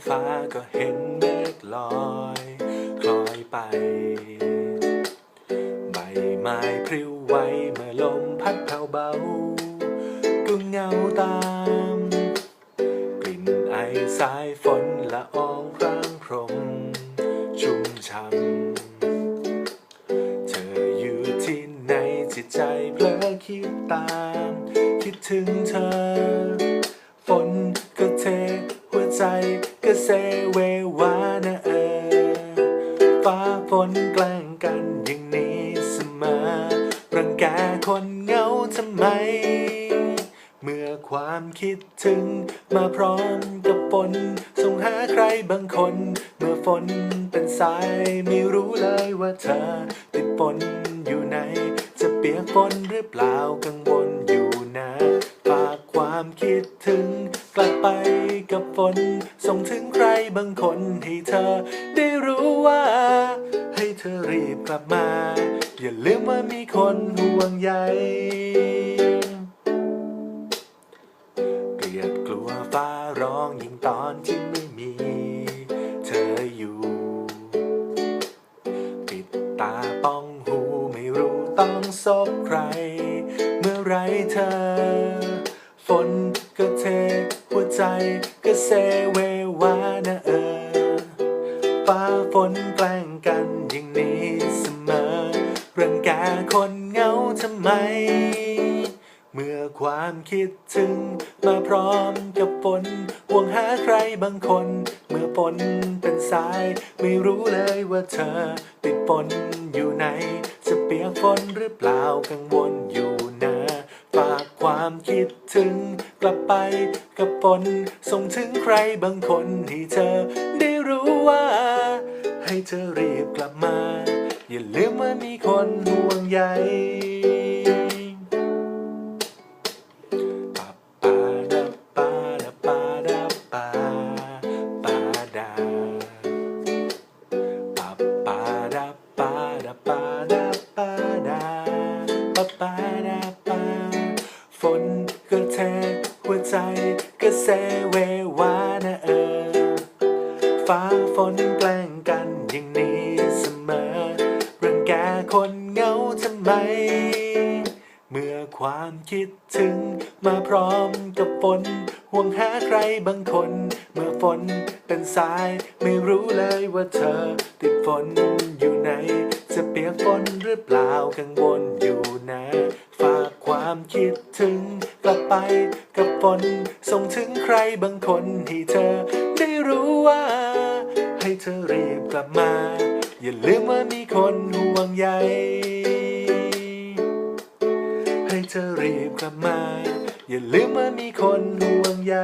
ฟ้าก็เห็นเมฆลอยคล้อยไปใบไม้พริ้วไหวเมื่อลมพัดแผ่วเบาก็เงาตามกลิ่นไอสายฝนละอองพรางพรมชุ่มช่ำเธออยู่ที่ไหนจิตใจเพลอคิดตามคิดถึงเธอฝนก็เทหัวใจก็เซเววานะฟ้าฝนแกล้งกันอย่างนี้เสมอรังแกคนเหงาทำไมเมื่อความคิดถึงมาพร้อมกับฝนส่งหาใครบางคนเมื่อฝนเป็นสายไม่รู้เลยว่าเธอติดฝนอยู่ไหนจะเปียกฝนหรือเปล่ากังวลอยู่นะฝากความคิดถึงกลับไปกับฝนส่งถึงใครบางคนให้เธอได้รู้ว่าให้เธอรีบกลับมาอย่าลืมว่ามีคนห่วงใยเกลียดกลัวฟ้าร้องยิ่งตอนที่ไม่มีเธออยู่ปิดตาป้องหูไม่รู้ต้องซบใครเมื่อไรเธอฝนก็เทหัวใจก็เซเววานะฟ้าฝนแกล้งกันอย่างนี้เสมอรังแกคนเหงาทำไมเมื่อความคิดถึงมาพร้อมกับฝนห่วงหาใครบางคนเมื่อฝนเป็นสายไม่รู้เลยว่าเธอติดฝนอยู่ไหนจะเปียกฝนหรือเปล่ากังวลอยู่นะฝากความคิดถึงกลับไปกับฝนส่งถึงใครบางคนให้เธอได้รู้ว่าให้เธอรีบกลับมาอย่าลืมว่ามีคนห่วงใยฝนก็เทหัวใจก็เซเววานะฟ้าฝนแกล้งกันอย่างนี้เสมอรังแกคนเหงาทำไมเมื่อความคิดถึงมาพร้อมกับฝนห่วงหาใครบางคนเมื่อฝนเป็นสายไม่รู้เลยว่าเธอติดฝนอยู่ไหนจะเปียกฝนหรือเปล่ากังวลอยู่นะฝากความคิดถึงกลับไปกับฝนส่งถึงใครบางคนให้เธอได้รู้ว่าให้เธอรีบกลับมาอย่าลืมว่ามีคนห่วงใยให้เธอรีบกลับมาอย่าลืมว่ามีคนห่วงใย